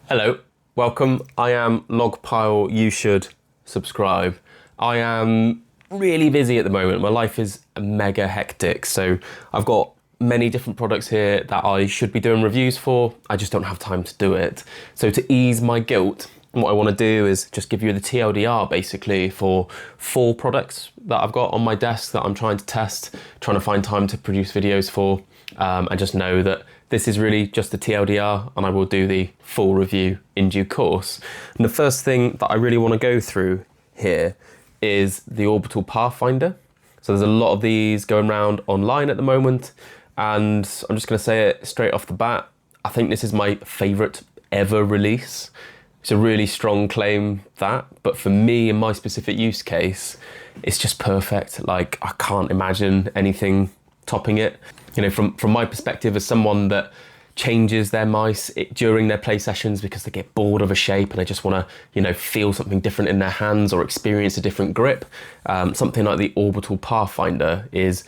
Hello, welcome. I am Logpile. You should subscribe. I am really busy at the moment. My life is mega hectic, so I've got many different products here that I should be doing reviews for. I just don't have time to do it. So to ease my guilt, what I want to do is just give you the TLDR basically for 4 products that I've got on my desk that I'm trying to test, trying to find time to produce videos for, and just know that this is really just the TLDR and I will do the full review in due course. And the first thing that I really want to go through here is the Orbital Pathfinder. So there's a lot of these going around online at the moment, and I'm just going to say it straight off the bat. I think this is my favorite ever release. It's a really strong claim, that, but for me in my specific use case, it's just perfect. Like, I can't imagine anything topping it. You know, from my perspective as someone that changes their mice during their play sessions because they get bored of a shape and they just want to, you know, feel something different in their hands or experience a different grip, something like the Orbital Pathfinder is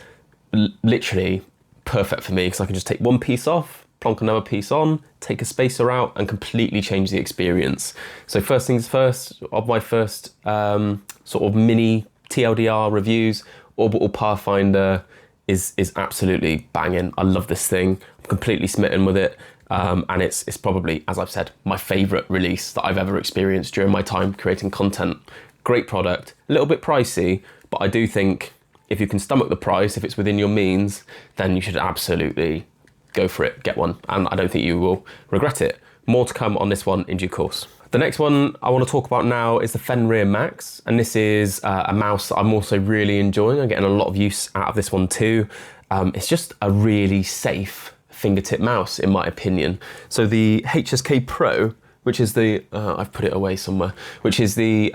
literally perfect for me, because I can just take one piece off, plonk another piece on, take a spacer out and completely change the experience. So first things first, of my first sort of mini TLDR reviews, Orbital Pathfinder is absolutely banging. I love this thing. I'm completely smitten with it. And it's probably, as I've said, my favorite release that I've ever experienced during my time creating content. Great product, a little bit pricey, but I do think if you can stomach the price, if it's within your means, then you should absolutely go for it, get one. And I don't think you will regret it. More to come on this one in due course. The next one I want to talk about now is the Fenrir Max, and this is a mouse that I'm also really enjoying. I'm getting a lot of use out of this one too. It's just a really safe fingertip mouse in my opinion. So the HSK Pro, which is the, I've put it away somewhere, which is the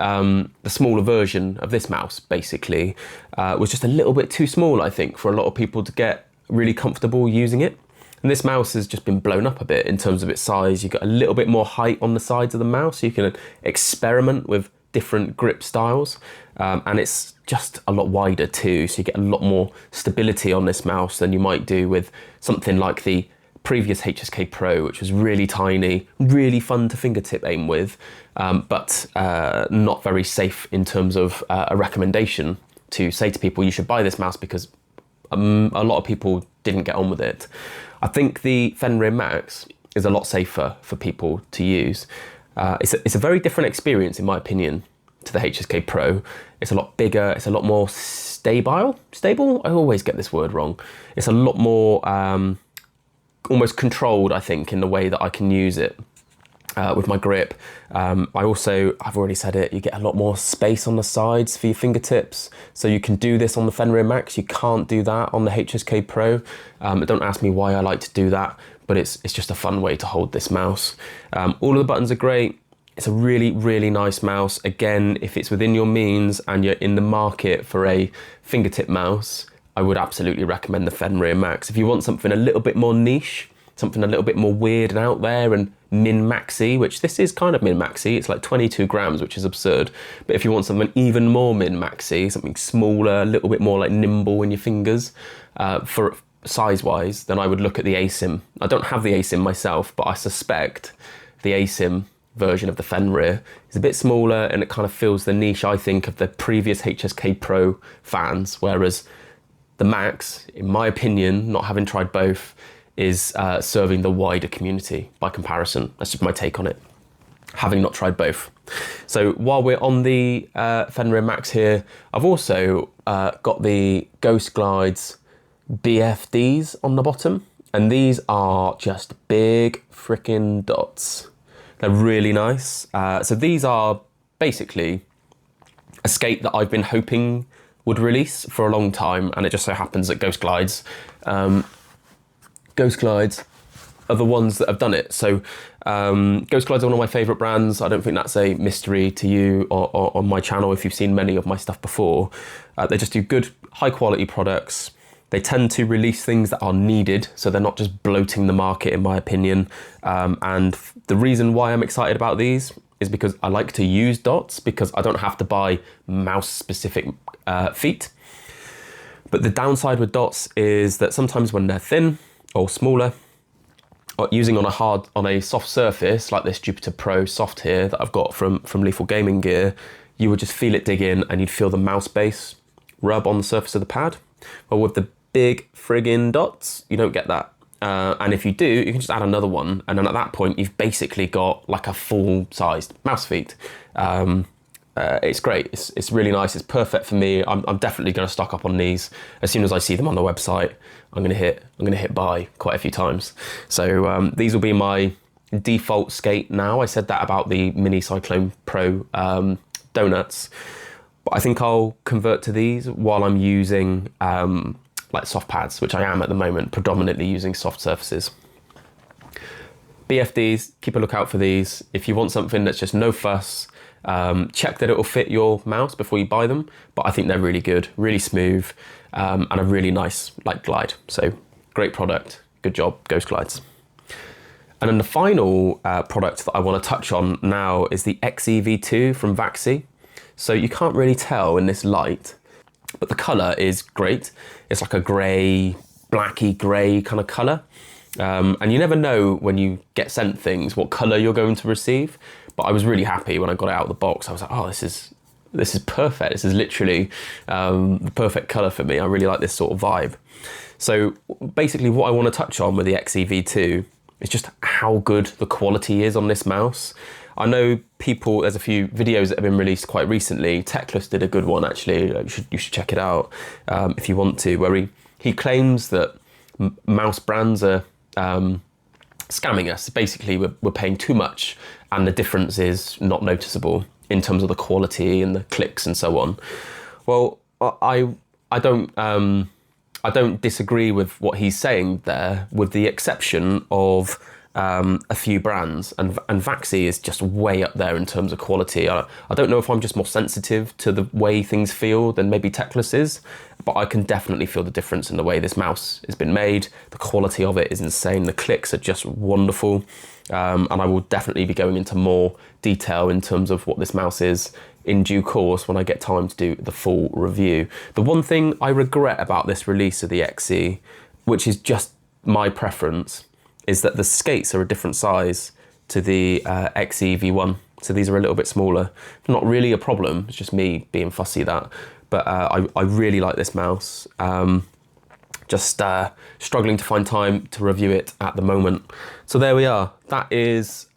smaller version of this mouse basically, was just a little bit too small, I think, for a lot of people to get really comfortable using it. And this mouse has just been blown up a bit in terms of its size. You've got a little bit more height on the sides of the mouse, so you can experiment with different grip styles. And it's just a lot wider too, so you get a lot more stability on this mouse than you might do with something like the previous HSK Pro, which was really tiny, really fun to fingertip aim with, but not very safe in terms of a recommendation to say to people you should buy this mouse, because a lot of people didn't get on with it. I think the Fenrir Max is a lot safer for people to use. It's a very different experience, in my opinion, to the HSK Pro. It's a lot bigger, it's a lot more stable? I always get this word wrong. It's a lot more almost controlled, I think, in the way that I can use it with my grip. I've already said it, you get a lot more space on the sides for your fingertips. So you can do this on the Fenrir Max, you can't do that on the HSK Pro. Don't ask me why I like to do that, but it's just a fun way to hold this mouse. All of the buttons are great. It's a really, really nice mouse. Again, if it's within your means and you're in the market for a fingertip mouse, I would absolutely recommend the Fenrir Max. If you want something a little bit more niche, something a little bit more weird and out there and min-maxy, which this is kind of min-maxy, it's like 22 grams, which is absurd. But if you want something even more min-maxy, something smaller, a little bit more like nimble in your fingers, for size-wise, then I would look at the ASIM. I don't have the ASIM myself, but I suspect the ASIM version of the Fenrir is a bit smaller and it kind of fills the niche, I think, of the previous HSK Pro fans, whereas the Max, in my opinion, not having tried both, is serving the wider community by comparison. That's just my take on it, having not tried both. So while we're on the Fenrir Max here, I've also got the Ghost Glides BFDs on the bottom, and these are just big freaking dots. They're really nice. So these are basically a skate that I've been hoping would release for a long time, and it just so happens that Ghost Glides are the ones that have done it. So Ghost Glides are one of my favourite brands. I don't think that's a mystery to you or on my channel if you've seen many of my stuff before. They just do good, high quality products. They tend to release things that are needed, so they're not just bloating the market, in my opinion. And the reason why I'm excited about these is because I like to use dots, because I don't have to buy mouse-specific feet. But the downside with dots is that sometimes when they're thin or smaller, using on a soft surface like this Jupiter Pro Soft here that I've got from Lethal Gaming Gear, you would just feel it dig in and you'd feel the mouse base rub on the surface of the pad. Well, with the big friggin' dots, you don't get that. And if you do, you can just add another one, and then at that point, you've basically got like a full-sized mouse feet. It's great. It's really nice. It's perfect for me. I'm definitely going to stock up on these as soon as I see them on the website. I'm going to hit buy quite a few times. So these will be my default skate now. I said that about the Mini Cyclone Pro donuts, but I think I'll convert to these while I'm using like soft pads, which I am at the moment, predominantly using soft surfaces. BFDs, keep a lookout for these. If you want something that's just no fuss, check that it will fit your mouse before you buy them, but I think they're really good, really smooth, and a really nice like glide. So great product, good job, Ghost Glides. And then the final product that I want to touch on now is the XEV2 from Vaxi. So you can't really tell in this light, but the colour is great. It's like a grey, blacky grey kind of colour. And you never know when you get sent things what colour you're going to receive. But I was really happy when I got it out of the box. I was like, oh, this is perfect. This is literally the perfect colour for me. I really like this sort of vibe. So basically what I want to touch on with the XEV2 is just how good the quality is on this mouse. I know there's a few videos that have been released quite recently. Techless did a good one actually. You should check it out if you want to, where he claims that mouse brands are scamming us. Basically, we're paying too much and the difference is not noticeable in terms of the quality and the clicks and so on. Well, I don't disagree with what he's saying there, with the exception of a few brands, and Vaxi is just way up there in terms of quality. I don't know if I'm just more sensitive to the way things feel than maybe Techless is, but I can definitely feel the difference in the way this mouse has been made. The quality of it is insane. The clicks are just wonderful, and I will definitely be going into more detail in terms of what this mouse is in due course when I get time to do the full review. The one thing I regret about this release of the XE, which is just my preference, is that the skates are a different size to the XE V1. So these are a little bit smaller. Not really a problem, it's just me being fussy that. But I really like this mouse. Just struggling to find time to review it at the moment. So there we are. That is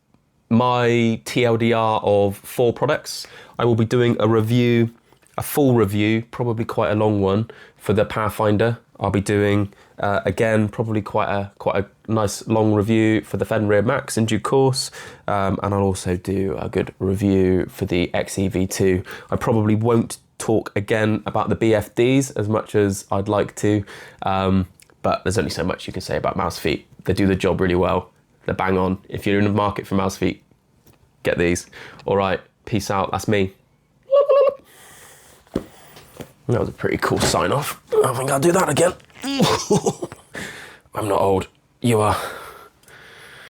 my TLDR of 4 products. I will be doing a full review, probably quite a long one, for the Powerfinder. I'll be doing, again, probably quite a nice long review for the Fenrir Max in due course, and I'll also do a good review for the XEV2. I probably won't talk again about the BFDs as much as I'd like to, but there's only so much you can say about mouse feet. They do the job really well. They're bang on. If you're in the market for mouse feet, get these. All right, peace out. That's me. That was a pretty cool sign off. I think I'll do that again. I'm not old. You are.